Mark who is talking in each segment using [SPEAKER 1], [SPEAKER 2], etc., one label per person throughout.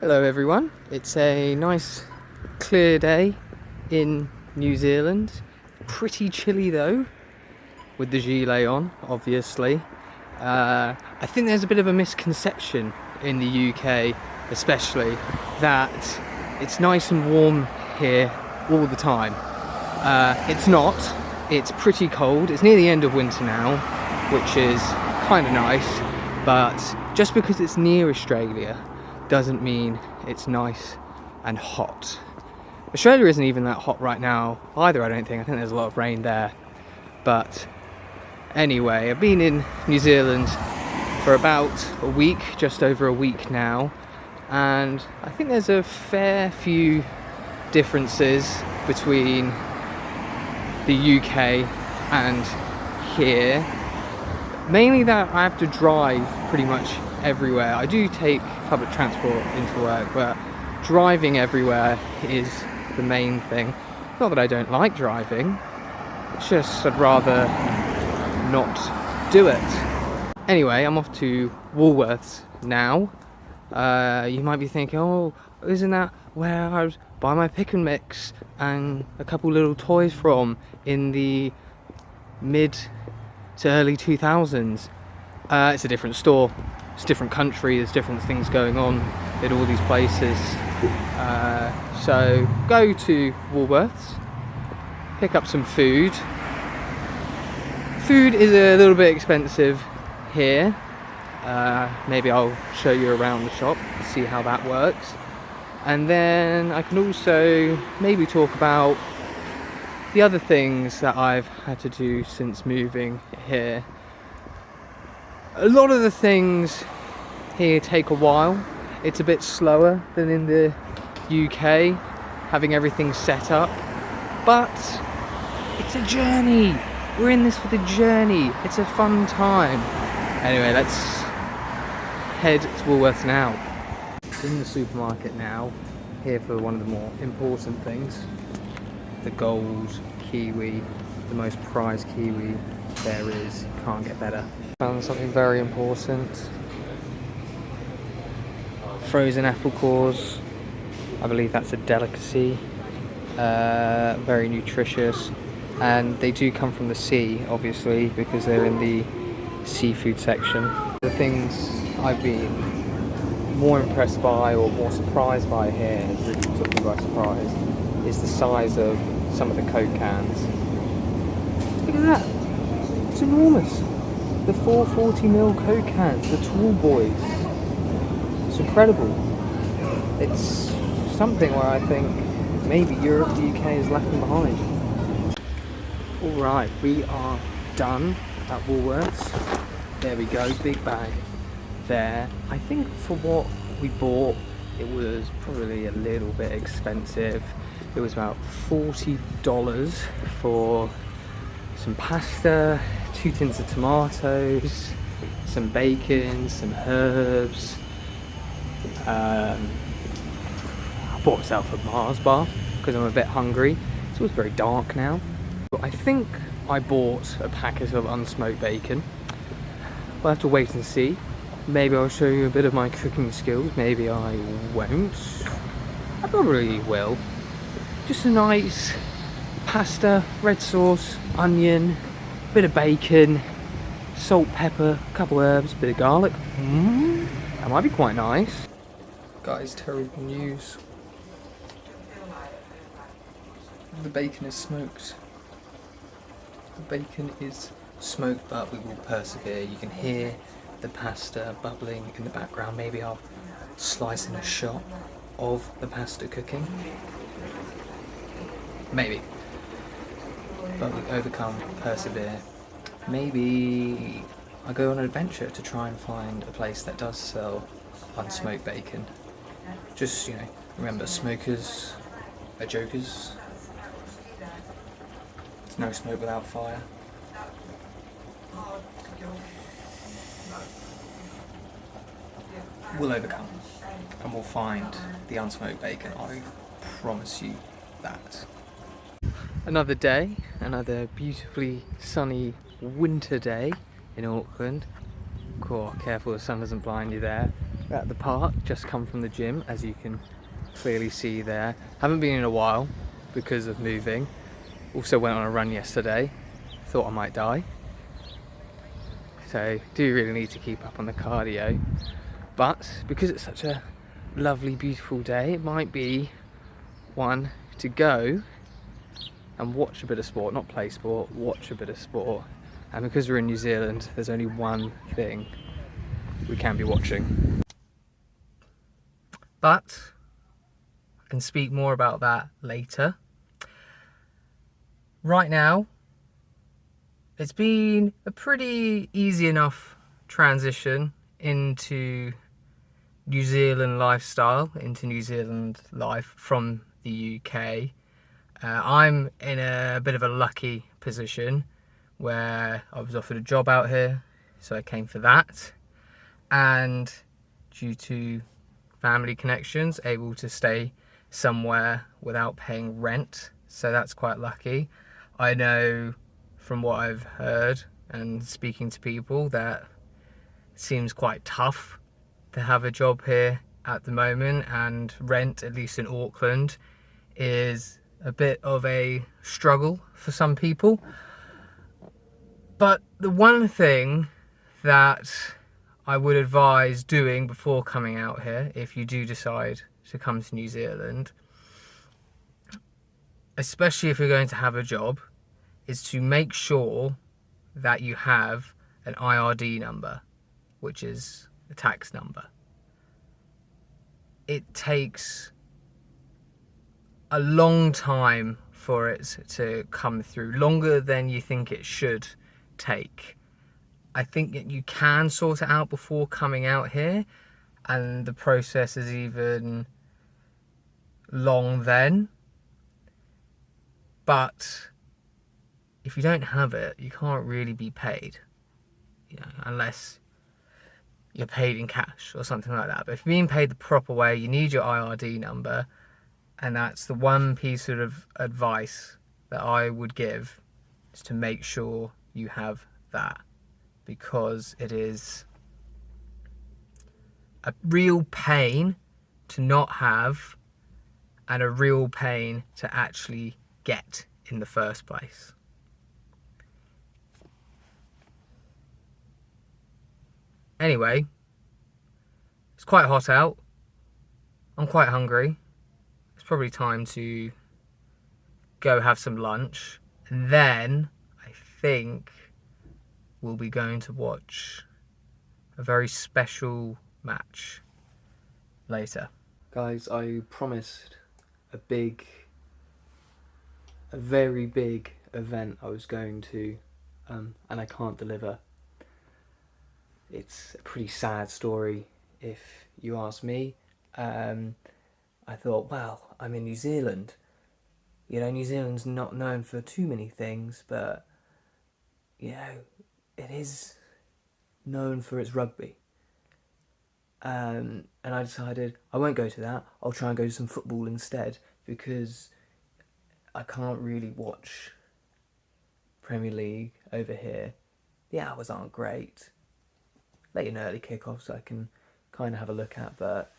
[SPEAKER 1] Hello everyone, it's a nice clear day in New Zealand. Pretty chilly though, with the gilet on, obviously. I think there's a bit of a misconception in the UK especially, that it's nice and warm here all the time. It's not, it's pretty cold. It's near the end of winter now, which is kind of nice, but just because it's near Australia doesn't mean it's nice and hot. Australia isn't even that hot right now either, I don't think. I think there's a lot of rain there. But anyway, I've been in New Zealand for about a week, just over a week now, and I think there's a fair few differences between the UK and here. Mainly that I have to drive pretty much everywhere. I do take public transport into work, but driving everywhere is the main thing. Not that I don't like driving, it's just I'd rather not do it. Anyway, I'm off to Woolworths now. You might be thinking, oh, isn't that where I was buying my pick and mix and a couple little toys from in the mid to early 2000s? It's a different store, it's a different country, there's different things going on in all these places. So go to Woolworths, pick up some food. Food is a little bit expensive here. Maybe I'll show you around the shop, see how that works. And then I can also maybe talk about the other things that I've had to do since moving here. A lot of the things here take a while. It's a bit slower than in the UK, having everything set up. But it's a journey. We're in this for the journey. It's a fun time. Anyway, let's head to Woolworths now. In the supermarket now, here for one of the more important things. The gold kiwi, the most prized kiwi there is. Can't get better. Found something very important. Frozen apple cores. I believe that's a delicacy. Very nutritious. And they do come from the sea, obviously, because they're in the seafood section. The things I've been more impressed by or more surprised by here, it really took me by surprise, is the size of some of the Coke cans. Look at that, it's enormous. The 440ml Coke cans, the tall boys. It's incredible. It's something where I think maybe Europe, the UK is lacking behind. Alright, we are done at Woolworths. There we go, big bag there. I think for what we bought, it was probably a little bit expensive. It was about $40 for some pasta, 2 tins of tomatoes, some bacon, some herbs. I bought myself a Mars bar because I'm a bit hungry. So it's very dark now. But I think I bought a packet of unsmoked bacon. We'll have to wait and see. Maybe I'll show you a bit of my cooking skills, maybe I won't. I probably will. Just a nice pasta, red sauce, onion, bit of bacon, salt, pepper, a couple herbs, bit of garlic. That might be quite nice. Guys, terrible news. The bacon is smoked. The bacon is smoked, but we will persevere. You can hear the pasta bubbling in the background. Maybe I'll slice in a shot of the pasta cooking. Maybe. But we overcome, persevere. Maybe I go on an adventure to try and find a place that does sell unsmoked bacon. Just, you know, remember, smokers are jokers. There's no smoke without fire. We'll overcome and we'll find the unsmoked bacon. I promise you that. Another day, another beautifully sunny winter day in Auckland. Cool, careful the sun doesn't blind you there. at the park, just come from the gym, as you can clearly see there. Haven't been in a while because of moving. Also went on a run yesterday, thought I might die. So do really need to keep up on the cardio. But because it's such a lovely, beautiful day, it might be one to go and watch a bit of sport, not play sport, watch a bit of sport. And because we're in New Zealand, there's only one thing we can be watching. But I can speak more about that later. Right now, it's been a pretty easy enough transition into New Zealand lifestyle, into New Zealand life from the UK. I'm in a bit of a lucky position where I was offered a job out here, so I came for that. And due to family connections, able to stay somewhere without paying rent, so that's quite lucky. I know from what I've heard and speaking to people that it seems quite tough to have a job here at the moment, and rent, at least in Auckland, is a bit of a struggle for some people. But the one thing that I would advise doing before coming out here, if you do decide to come to New Zealand, especially if you're going to have a job, is to make sure that you have an IRD number, which is a tax number. It takes a long time for it to come through, longer than you think it should take. I think that you can sort it out before coming out here, and the process is even long then. But if you don't have it, you can't really be paid, unless you're paid in cash or something like that. But if you're being paid the proper way, you need your IRD number, and that's the one piece of advice that I would give, is to make sure you have that, because it is a real pain to not have, and a real pain to actually get in the first place. Anyway, it's quite hot out. I'm quite hungry. It's probably time to go have some lunch. And then I think we'll be going to watch a very special match later. Guys, I promised a very big event I was going to, and I can't deliver. It's a pretty sad story, if you ask me. I thought, well, I'm in New Zealand. New Zealand's not known for too many things, but, it is known for its rugby. And I decided I won't go to that. I'll try and go to some football instead, because I can't really watch Premier League over here. The hours aren't great. Late and early kickoffs I can kind of have a look at, but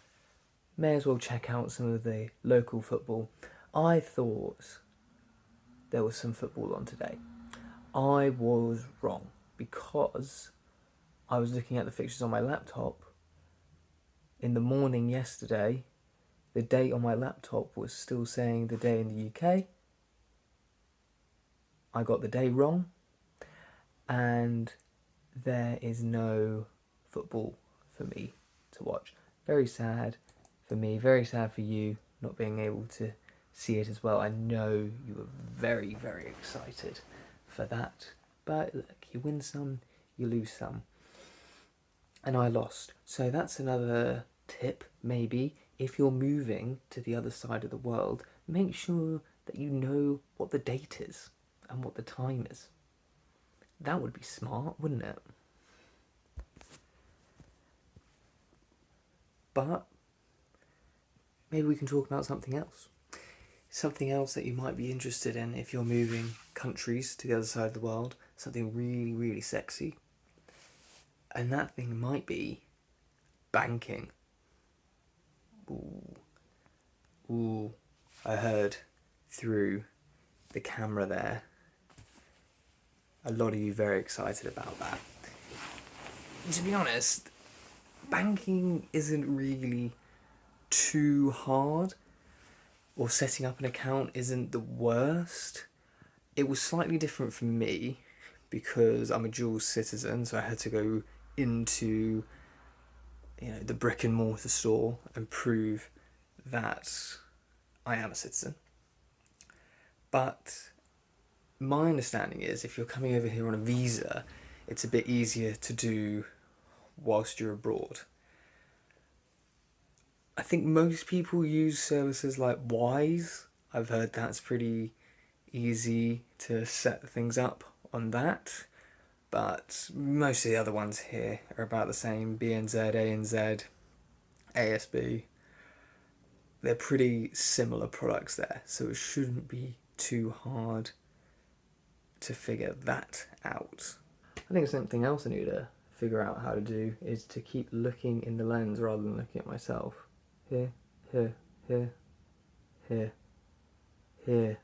[SPEAKER 1] may as well check out some of the local football. I thought there was some football on today. I was wrong, because I was looking at the fixtures on my laptop. In the morning yesterday, the date on my laptop was still saying the day in the UK. I got the day wrong, and there is no football for me to watch. Very sad for me, very sad for you not being able to see it as well. I know you were very, very excited for that, but look, you win some, you lose some, and I lost. So that's another tip, maybe, if you're moving to the other side of the world, make sure that you know what the date is and what the time is. That would be smart, wouldn't it? But maybe we can talk about something else. Something else that you might be interested in if you're moving countries to the other side of the world. Something really, really sexy. And that thing might be banking. Ooh, I heard through the camera there. A lot of you very excited about that. To be honest, banking isn't really too hard, or setting up an account isn't the worst. It was slightly different for me because I'm a dual citizen, so I had to go into the brick and mortar store and prove that I am a citizen. But my understanding is if you're coming over here on a visa, it's a bit easier to do whilst you're abroad. I think most people use services like Wise. I've heard that's pretty easy to set things up on that. But most of the other ones here are about the same. BNZ, ANZ, ASB. They're pretty similar products there, so it shouldn't be too hard to figure that out. I think something else I need to figure out how to do is to keep looking in the lens rather than looking at myself. Here, here, here, here, here,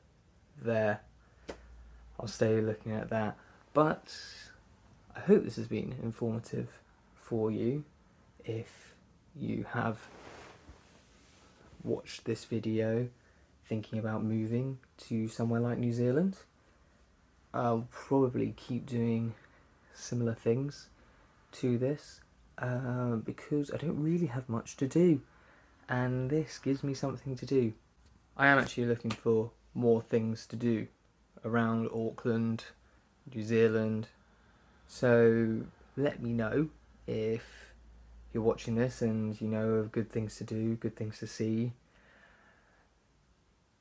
[SPEAKER 1] there. I'll stay looking at that. But I hope this has been informative for you. If you have watched this video thinking about moving to somewhere like New Zealand, I'll probably keep doing similar things to this because I don't really have much to do, and this gives me something to do. I am actually looking for more things to do around Auckland, New Zealand, so let me know if you're watching this and you know of good things to do, good things to see.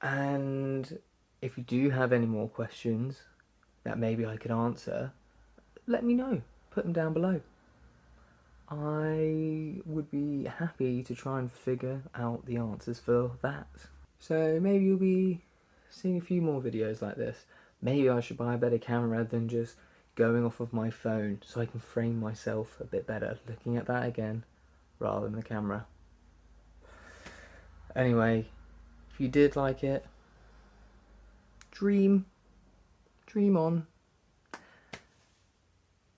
[SPEAKER 1] And if you do have any more questions that maybe I could answer, let me know. Put them down below. I would be happy to try and figure out the answers for that. So maybe you'll be seeing a few more videos like this. Maybe I should buy a better camera than just going off of my phone so I can frame myself a bit better looking at that again rather than the camera. Anyway, if you did like it, dream on.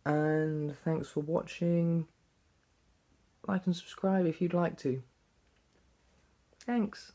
[SPEAKER 1] And thanks for watching. Like and subscribe if you'd like to. Thanks.